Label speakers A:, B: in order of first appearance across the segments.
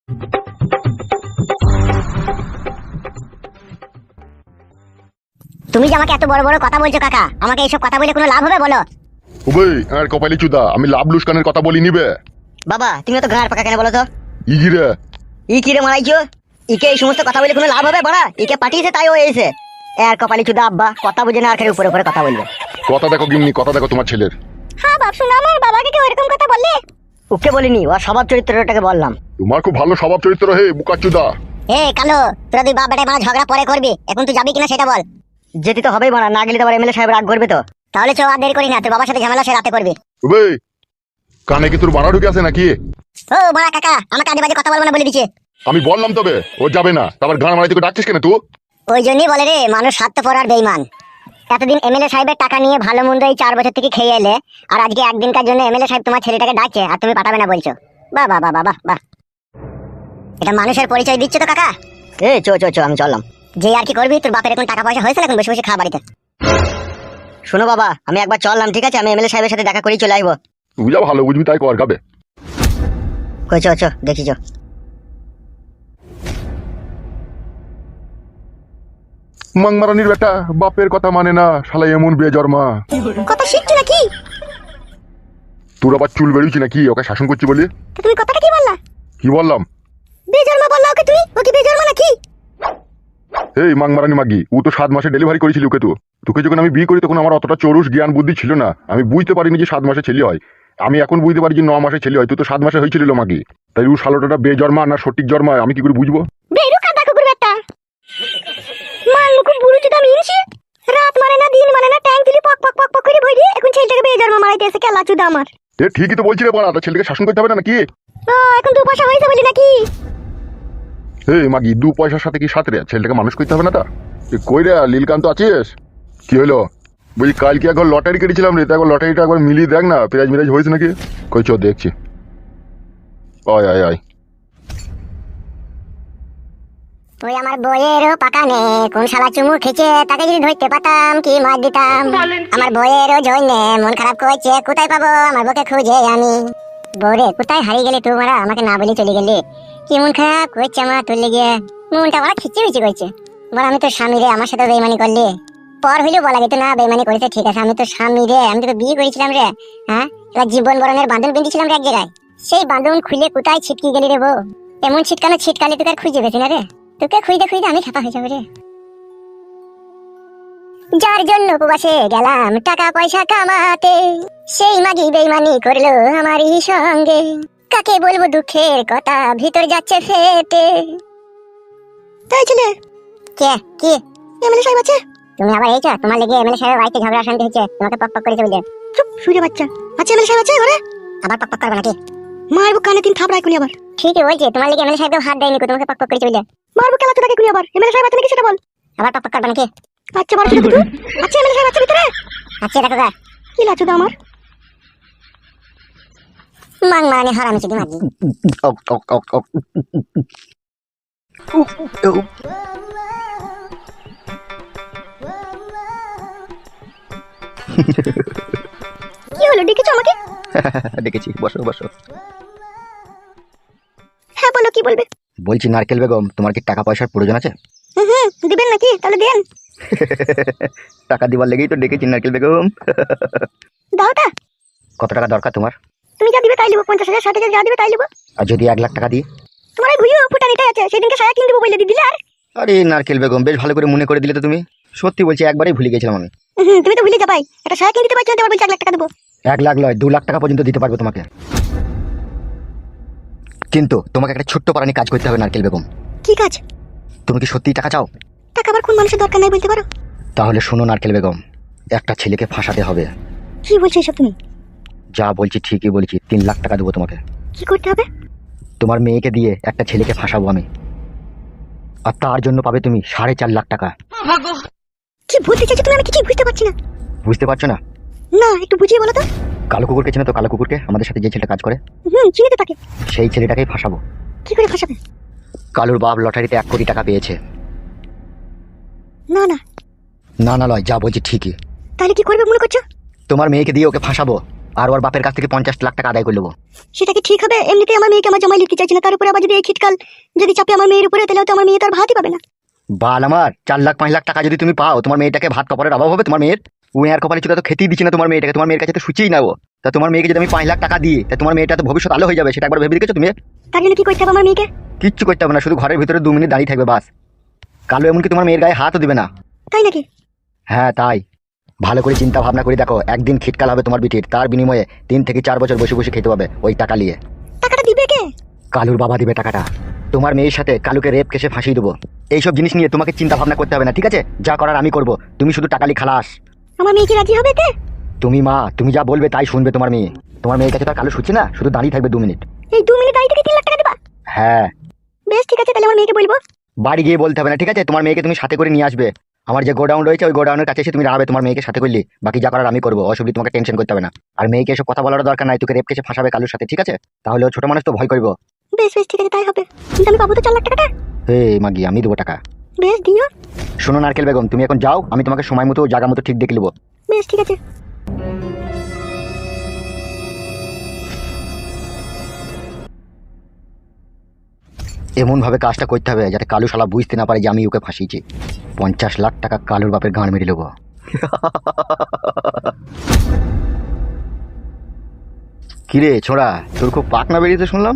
A: তুমি যে আমাকে এত বড় বড় কথা বলছো কাকা, আমাকে এইসব কথা বলে কোনো লাভ হবে বলো?
B: ওবে আর কপালি চুদা, আমি লাভ লুস্কানের কথা বলি নিবে।
A: বাবা তুমি তো ঘাড় পাকা কেন বলো তো?
B: ইগিরে
A: ই কি রে মারাইছো? ইকে এই সমস্ত কথা বলে কোনো লাভ হবে বড়া? ইকে পাঠিয়েছে তাই ও এসে আর কপালি চুদা আব্বা কথা বুঝে না, আর খালি উপরে উপরে কথা বলবে।
B: কথা দেখো গিন্নি, কথা দেখো তোমার ছেলের।
A: হ্যাঁ বাপ শোনা, আমার বাবাকে কেউ এরকম কথা বললে? ওকে বলিনি, ও স্বভাব চরিত্রটাকে বললাম।
B: তোমার খুব ভালো স্বভাব চরিত্র হে বুকাচুদা।
A: এ কালো, তোরা দুই বাপ বেটায় মারা ঝগড়া পরে করবি, এখন তুই যাবি কিনা সেটা বল। যেতে তো হবেই মারা, না গেলে তো আবার এমএলএ সাহেব রাগ করবে তো। তাহলে চো আর দেরি করি না, তোর বাবার সাথে ঝামেলা সে রাতে করবি।
B: ওবে কানে কি তোর বাড়া ঢুকে আছে নাকি?
A: ও মারা কাকা, আমাকে আজে বাজে কথা বলবো না বলে দিচ্ছে।
B: আমি বললাম তবে ও যাবে না, তারপর গান মারাই তোকে ডাকছিস কেন তুই?
A: ওই জন্যই বলে রে মানুষ স্বার্থপর আর বেঈমান। এতদিন এমএলএ সাহেবের টাকা নিয়ে ভালো মন্দ এই 4 বছর থেকে খেয়ে এলে, আর আজকে একদিনকার জন্য এমএলএ সাহেব তোমার ছেলেটাকে ডাকছে আর তুমি পাঠাবে না বলছো। বাহ বাহ বাহ বাহ বাহ, এটা মানুষের পরিচয় দিচ্ছে তো কাকা। এ চো চো চো, আমি চললাম। যে আর কি করবি, তোর বাপের এখন টাকা পয়সা হয়েছে, এখন বসে বসে খা বাড়িতে। শোনো বাবা, আমি একবার চললাম, ঠিক আছে? আমি এমএলএ সাহেবের সাথে দেখা করেই চলে আসবো।
B: তুই যা ভালো বুঝবি তাই কর গাবে।
A: কই চো চো, দেখি চো।
B: মাংমারানির বেটা বাপের কথা মানে না, শালা এমন বেজন্মা।
A: কথা শিখছো নাকি?
B: তোর আবার চুল বেরিয়েছি নাকি ওকে শাসন করছি বলি?
A: তুমি কথাটা কি বললা?
B: কি বললাম?
A: বেজন্মা বললা ওকে তুমি? ও কি বেজন্মা নাকি?
B: এই মাংমারানি মাগি, ও তো 7 মাসে ডেলিভারি করেছিল ওকে। তো তোকে যখন আমি বিয়ে করি তখন আমার অতটা চরুষ জ্ঞান বুদ্ধি ছিল না, আমি বুঝতে পারিনি যে 7 মাসে ছেলে হয়। আমি এখন বুঝতে পারি যে 9 মাসে ছেলে হয়, তুই তো 7 মাসে হয়েছিল মাগি। তাই ও শালোটা বেজন্মা না সঠিক জন্মা আমি কি করে বুঝবো?
A: বেরু কাদা কুকুর বেটা, মান মুকুম বুড়ো চুদা মিনছি। রাত মানে না দিন মানে না, ট্যাঙ্ক দিলি পক পক পক পক করে ভরি, এখন ছেলেটাকে বেজন্মা মারাইতে এসে কেলা চুদা আমার।
B: এ ঠিকই তো বলছি রে বাড়া, ছেলেকে শাসন করতে হবে না নাকি?
A: এখন 2 পয়সা হয়েছে বলি নাকি?
B: এই মাগি 2 পয়সার সাথে কি সাথ রে? ছেলেটাকে মানুষ করতে হবে না? তা কই রে লীলকান্ত আছিস? কি হলো? বলছি কালকে একবার লটারি কেটেছিলাম রে, তা একবার লটারিটা একবার মিলিয়ে দেখ না, প্রাইজ মিরাজ হয়েছে নাকি? কই চো দেখছি। আয় আয় আয়।
A: ওই আমার বইয়েরও পাকা নে, কোন শালা চুমু খেছে তাকে যদি ধরতে পাতাম কি মার দিতাম। আমার বইয়েরও জন্যে মন খারাপ করছে, কোথায় পাবো আমার বউকে খুঁজে আমি। বউরে কোথায় হারিয়ে গেলি তুই মারা, আমাকে না বলে চলে গেলি। কি মন খারাপ করছে আমার তোর লেগে, মনটা বড় খিচিমিচি করছে। বল আমি তো স্বামী রে, আমার সাথে বেইমানি করলি। পর হইলেও বলা যেত না বেইমানি করেছে, ঠিক আছে আমি তো স্বামী রে, আমি তো বিয়ে করেছিলাম রে। হ্যাঁ, এবার জীবন বরণের বাঁধন বেঁধেছিলাম রে এক জায়গায়, সেই বাঁধন খুলে কোথায় ছিটকে গেলি রে বউ। এমন ছিটকানো ছিটকালি তোকে আর খুঁজে পেছি না রে, তোকে খুঁজতে খুঁজতে আমি খাপা হয়ে যাবো রে। যার জন্য উপবাসে গেলাম টাকা পয়সা কামাতে, সেই মাগি বেইমানি করলো আমারই সঙ্গে। কাকে বলবো দুঃখের কথা, ভিতর যাচ্ছে ফেটে। তাই ছেলে কে কি এমএলএ সাহেব আছে? তুমি আবার এইছো? তোমার লেগে এমএলএ সাহেবের বাড়িতে ঝগড়া শান্তি হচ্ছে, তোমাকে পক পক করেছে বলে। চুপ শুয়ে বাচ্চা, আচ্ছা এমএলএ সাহেব আছে ঘরে? আবার পক পক করবে নাকি? মারবো কানে 3 থাপড়াই কোনি আবার। ঠিকই বলছে, তোমার লেগে এমএলএ সাহেবকে হাত দেয়নি, তোমাকে পক পক করেছে বলে। মারবো কেলা তোকে কোনি আবার, এমএলএ সাহেব আছে নাকি সেটা বল। আবার পক পক করবে নাকি? আচ্ছা বড় ছেলে তুই, আচ্ছা এমএলএ সাহেব আছে ভিতরে? আচ্ছা দেখো গা কি লাচু দা আমার মাং মারানি হারামি চিদি মাগি। কি হলো, ডেকেছো আমাকে?
C: ডেকেছি, বসো বসো।
A: হ্যাঁ বলো, কি বলবে?
C: বলছি নারকেল বেগম, তোমার কি টাকা পয়সার প্রয়োজন আছে?
A: দিবেন নাকি? তাহলে দেন।
C: টাকা দিবার লেগেই তো ডেকেছি নারকেল বেগম।
A: দাওটা
C: কত টাকা দরকার তোমার?
A: তুমি যা দিবে তাই লিবো, 50,000 60,000 যা দিবে তাই লিবো।
C: আর যদি 1 লাখ টাকা দিই?
A: তোমার এই ভুইও ফুটানিটাই আছে, সেদিনকে সায়া কিনে দেবো বলে দিলে আর।
C: আরে নারকেল বেগম, বেশ ভালো করে মনে করে দিলে তো তুমি। সত্যি বলছি, একবারেই ভুলে গেছিলাম আমি।
A: তুমি তো ভুলে যাবাই, একটা সায়া কিনে দিতে পারছো না, আবার বলছি 1 লাখ টাকা দেবো।
C: 1 লাখ নয়, 2 লাখ টাকা পর্যন্ত দিতে পারবো তোমাকে। কিন্তু তোমাকে একটা ছোট্ট পারানি কাজ করতে হবে নারকেল বেগম।
A: কি কাজ?
C: তুমি কি সত্যিই টাকা চাও?
A: টাকা আবার কোন মানুষের দরকার নাই বলতে পারো?
C: তাহলে শোনো নারকেল বেগম, একটা ছেলেকে ফাঁসাতে হবে।
A: কি বলছো এসব তুমি?
C: যা বলছি ঠিকই বলছি, 3 লাখ টাকা দেবো তোমাকে।
A: কি করতে হবে?
C: তোমার মেয়েকে দিয়ে একটা ছেলেকে ফাঁসাবো আমি, আর তার জন্য পাবে তুমি 4.5 লাখ টাকা।
A: কি বলতে চাইছো তুমি? আমি কিছুই বুঝতে পারছি না।
C: বুঝতে পারছো না?
A: না, একটু বুঝিয়ে বলো তো।
C: কালো কুকুরকে চেনো তো? কালো কুকুরকে, আমাদের সাথে যে ছেলেটা কাজ করে,
A: চিনি তো তাকে।
C: সেই ছেলেটাকেই ফাঁসাবো।
A: কি করে ফাঁসাবে?
C: কালুর বাপ লটারিতে 1 কোটি টাকা পেয়েছে।
A: না না
C: না না লয়, যা বলছি ঠিকই।
A: তাহলে কি করবে মনে করছো?
C: তোমার মেয়েকে দিয়ে ওকে ফাঁসাবো, আর ওর বাপের কাছ থেকে 50 লাখ টাকা আদায় করে নেবো।
D: সেটা কি ঠিক হবে? এমনিতে আমার মেয়েকে আমার জামাই লিখতে চাইছে না, তার উপরে আবার যদি এই শীতকাল যদি চাপে আমার মেয়ের উপরে, তাহলে তো আমার মেয়ে তার ভাতই পাবে না।
C: বাল আমার 4 লাখ 5 লাখ টাকা যদি তুমি পাও, তোমার মেয়েটাকে ভাত কাপড়ের অভাব হবে তোমার মেয়ের? ও আর কপালে চুটা তো খেতেই দিচ্ছে না তোমার মেয়েটাকে, তোমার মেয়ের কাছে তো সুচিই না ও। তা তোমার মেয়েকে যদি আমি 5 লাখ টাকা দিই, তা তোমার মেয়েটা তো ভবিষ্যৎ আলো হয়ে যাবে, সেটা একবার ভেবে দেখেছো তুমি?
D: তার জন্য কি করতে হবে আমার মেয়েকে?
C: কিচ্ছু করতে হবে না, শুধু ঘরের ভিতরে 2 মিনিট দাঁড়িয়ে থাকবে বাস। কালো এমনকি তোমার মেয়ের গায়ে হাতও দিবে না।
D: তাই নাকি?
C: হ্যাঁ তাই। ভালো করে চিন্তা ভাবনা করে দেখো, একদিন খিটকাল হবে তোমার বিটির, তার বিনিময়ে 3 থেকে 4 বছর বসে বসে খেতে হবে ওই টাকা নিয়ে।
D: টাকাটা দিবে কে?
C: কালুর বাবা দিবে টাকাটা। তোমার মেয়ের সাথে কালুকে রেপ কেসে ফাঁসিয়ে দেবো। এইসব জিনিস নিয়ে তোমাকে চিন্তা ভাবনা করতে হবে না, ঠিক আছে? যা করার আমি করব, তুমি শুধু টাকালি খালাস।
D: আমার মেয়ে কি রাজি হবে তে?
C: তুমি মা, তুমি যা বলবে তাই শুনবে তোমার মেয়ে। তোমার মেয়ের কাছে তো আর কালু শুচ্ছে না, শুধু দাঁড়িয়ে থাকবে 2 মিনিট।
D: এই 2 মিনিট দাঁড়িয়ে থেকে 3 লাখ টাকা দিবা?
C: হ্যাঁ।
D: বেশ ঠিক আছে, তাহলে আমার মেয়েকে বলবো।
C: বাড়ি গিয়ে বলতে হবে না, ঠিক আছে? তোমার মেয়েকে তুমি সাথে করে নিয়ে আসবে। আমার যে গোডাউন রয়েছে ওই গোডাউনের কাছে এসে তুমি দাঁড়াবে, তোমার মেয়েকে সাথে করলি, বাকি যা করার আমি করবো, অসুবিধা, তোমাকে টেনশন করতে হবে না। আর মেয়েকে এসব কথা বলার দরকার নাই, তোকে রেপ কেসে ফাঁসাবে কালুর সাথে, ঠিক আছে? তাহলে ও ছোট মানুষ তো ভয় করবো।
D: বেশ বেশ ঠিক আছে, তাই হবে। কিন্তু আমি পাবো তো 4 লাখ টাকাটা?
C: হে মাগি, আমি দেবো টাকা।
D: বেশ দিও।
C: শোনো নারকেল বেগম, তুমি এখন যাও, আমি তোমাকে সময় মতো জায়গা মতো ঠিক দেখে নেবো।
D: বেশ ঠিক আছে।
C: এমন ভাবে কাজটা করতে হবে যাতে কালু শালা বুঝতে না পারে যে আমি ওকে ফাঁসিয়েছি। 50 লাখ টাকা কালুর বাপের গান মেরে নেবো। কিরে ছোড়া, তোর খুব পাকনা বেরিয়েছে শুনলাম।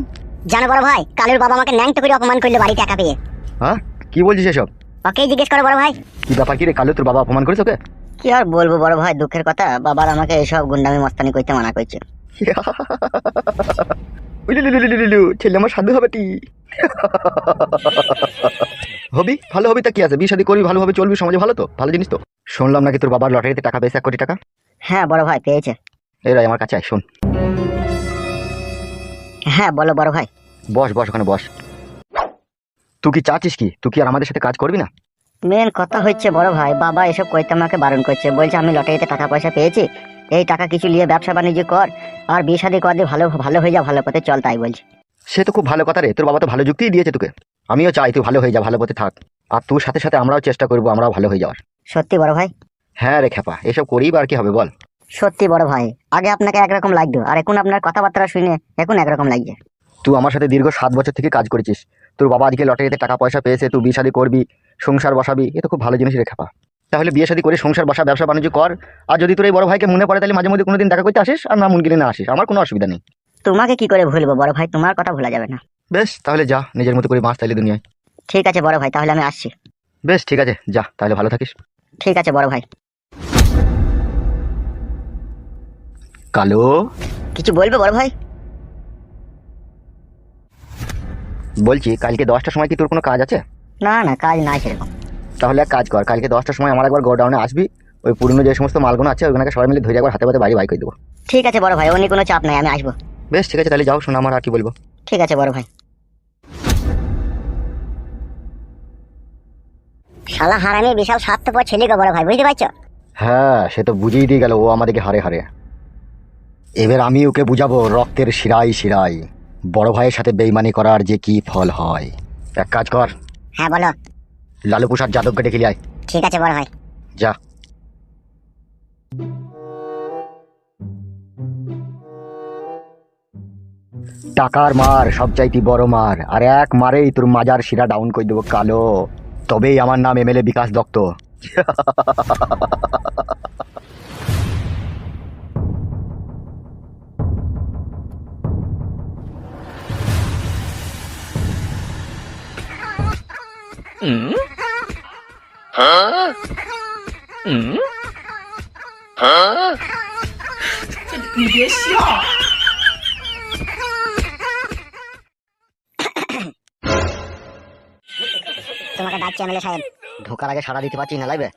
A: জানো বড় ভাই, কালুর বাবা আমাকে ন্যাংটো করে অপমান করলো বাড়ি টাকা পেয়ে।
C: হ্যাঁ, কি বলছিস এসব?
A: ওকেই জিজ্ঞেস করো বড় ভাই।
C: কি ব্যাপার, কি রে কালু, তোর বাবা অপমান করেছে ওকে?
A: কি আর বলবো বড় ভাই, দুঃখের কথা, বাবার আমাকে এসব গুন্ডামি মস্তানি করতে মানা করছে।
C: ছেলে আমার সাধু হবে টি। হবি ভালো হবি, তা কি আছে, বিয়ে শাদী করবি, ভালোভাবে চলবি, সমাজে ভালো তো, ভালো জিনিস তো। শুনলাম নাকি তোর বাবার লটারিতে টাকা পেয়েছে 1 কোটি টাকা।
A: হ্যাঁ বড় ভাই, পেয়েছে।
C: এরাই আমার কাছে আয়, শোন।
A: হ্যাঁ বলো বড় ভাই।
C: বস বস, ওখানে বস। তুই কি চাচ্ছিস কি, তুই কি আর আমাদের সাথে কাজ করবি না?
A: মেন কথা হচ্ছে বড় ভাই, বাবা এসব করতে আমাকে বারণ করছে, বলছে আমি লটারিতে টাকা পয়সা পেয়েছি, এই টাকা কিছু নিয়ে ব্যবসা বাণিজ্য কর, আর বিয়ে শাদী কর দিয়ে ভালো ভালো হয়ে যা, ভালো পথে চল, তাই বলছে।
C: সে তো খুব ভালো কথা রে, তোর বাবা তো ভালো যুক্তিই দিয়েছে তোকে। আমিও চাই তুই ভালো হয়ে যা, ভালো পথে থাক। আর তোর সাথে সাথে আমরাও চেষ্টা করবো, আমরাও ভালো হয়ে যাওয়ার।
A: সত্যি বড় ভাই?
C: হ্যাঁ রে খেপা, এসব করেই বা আর কি হবে বল।
A: সত্যি বড় ভাই, আগে আপনাকে একরকম লাগতো, আর এখন আপনার কথাবার্তা শুনে এখন একরকম লাগছে।
C: তুই আমার সাথে দীর্ঘ 7 বছর থেকে কাজ করেছিস, তোর বাবা আজকে লটারিতে টাকা পয়সা পেয়েছে, তুই বিয়ে শাদী করবি, সংসার বসাবি, এ তো খুব ভালো জিনিস রে খেপা। তাহলে বিয়ে শাদী করে সংসার বসা, ব্যবসা বাণিজ্য কর। আর যদি তোর এই বড় ভাইকে মনে পড়ে, তাহলে মাঝে মধ্যে কোনোদিন দেখা করতে আসিস, আর না মন গেলে না আসিস, আমার কোনো অসুবিধা নেই।
A: তোমাকে কি করে ভুলবো বড় ভাই, তোমার কথা ভোলা যাবে না।
C: বেশ তাহলে যা, নিজের মতো করে বাঁচ তাইলে দুনিয়ায়।
A: ঠিক আছে বড় ভাই, তাহলে আমি আসছি।
C: বেশ ঠিক আছে, যা তাহলে, ভালো থাকিস।
A: ঠিক আছে বড় ভাই।
C: কালো,
A: কিছু বলবে বড় ভাই?
C: বলছি কালকে 10টার সময় কি তোর কোনো কাজ আছে?
A: না না, কাজ নাই সেরকম।
C: তাহলে এক কাজ কর, কালকে 10টার সময় আমার একবার গোডাউনে আসবি, ওই পুরনো যে সমস্ত মালগুলো আছে ওইগুলোকে সবাই মিলে ধরে একবার হাতে পাতে বাড়ি বাই করে দেবো।
A: ঠিক আছে বড় ভাই, অন্য কোনো চাপ নাই, আমি আসবো।
C: বেশ ঠিক আছে, তাহলে যাও, শোনো আমার আর কি বলবো।
A: ঠিক আছে বড় ভাই। শালা হারামি বিশাল স্বার্থপর ছেলে গো বড় ভাই, বুঝতে পারছো?
C: হ্যাঁ সে তো বুঝিয়ে দিয়ে গেল, ও আমাদেরকে হারে হারে। এবার আমি ওকে বুঝাবো রক্তের শিরায় শিরায় বড় ভাইয়ের সাথে বেইমানি করার যে কি ফল হয়। এক কাজ কর,
A: হ্যাঁ বলো।
C: লালু প্রসাদ যাদবকে ডেকে নিয়ে আয়।
A: ঠিক আছে বড় ভাই।
C: যা। টাকার মার সবচাইতে বড় মার, আর এক মারেই তোর মাজার শিরা ডাউন করে দেবো কালো। তবেই আমার নাম এমএলএ বিকাশ দত্ত।
A: তোমাকে ডাকছি এমএলএ সাহেব।
C: ঢোকার আগে সারা দিতে পারছি না লাইবে।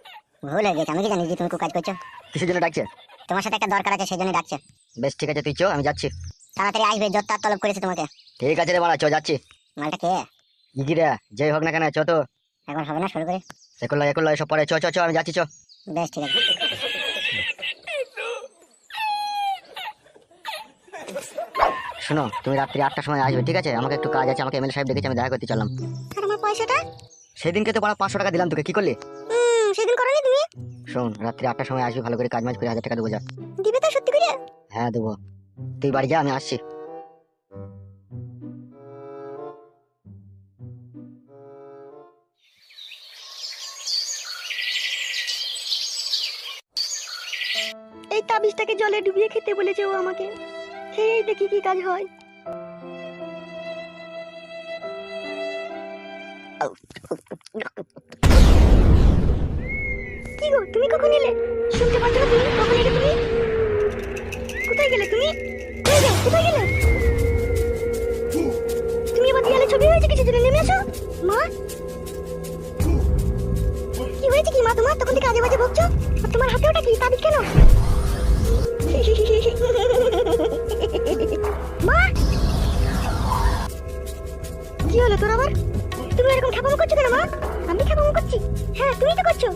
A: ভুল হয়ে গেছে, আমি কি জানি যে তুমি কাজ করছো।
C: কিসের জন্য ডাকছে?
A: তোমার সাথে একটা দরকার আছে, সেই জন্য ডাকছে।
C: বেশ ঠিক আছে, তুই চো, আমি যাচ্ছি।
A: তাড়াতাড়ি আসবে, যত তার তলব করেছে তোমাকে।
C: ঠিক আছে রে বাড়া, চ যাচ্ছি।
A: মালটা কে?
C: কি রে, যেই হোক না কেন, চ তো।
A: এখন হবে না, শুরু করে।
C: একল্লা এসব পরে, চ চ চ, আমি যাচ্ছি, চ।
A: বেশ ঠিক আছে।
C: শোনো, তুমি রাত্রি 8টার সময় আসবে, ঠিক আছে? আমাকে একটু কাজ আছে, আমাকে এমএলএ সাহেব ডেকেছে, আমি দেখা করতে চললাম।
D: আর আমার পয়সাটা?
C: সেদিনকে তো বাড়া 500 টাকা দিলাম তোকে, কি করলি?
D: সেদিন করনি তুমি?
C: শোন, রাত্রি 8টার সময় আসবি, ভালো করে কাজ মাজ করে 1000 টাকা দেবো, যা।
D: দিবে তো সত্যি করে?
C: হ্যাঁ দেবো, তুই বাড়ি যা, আমি আসছি।
D: এই তাবিজটাকে জলে ডুবিয়ে খেতে বলেছে ও আমাকে, খেয়েই দেখি কি কাজ হয়। কি গো, তুমি কখন এলে? শুনতে পাচ্ছ না তুমি? কখন এলে তুমি? কোথায় গেলে তুমি? কোথায় গেলে? তুমি এবার দেয়ালে ছবি হয়েছে কিছু জন্য নেমে এসো। মা, কি হয়েছে কি মা তোমার? তখন থেকে আজে বাজে বকছো। আর তোমার হাতে ওটা কি? তাবিজ কেন? মা, কি হলো তোর আবার? তুমি এরকম খ্যাপামো করছো কেন মা? আমি খ্যাপামো করছি? হ্যাঁ তুমি তো করছো।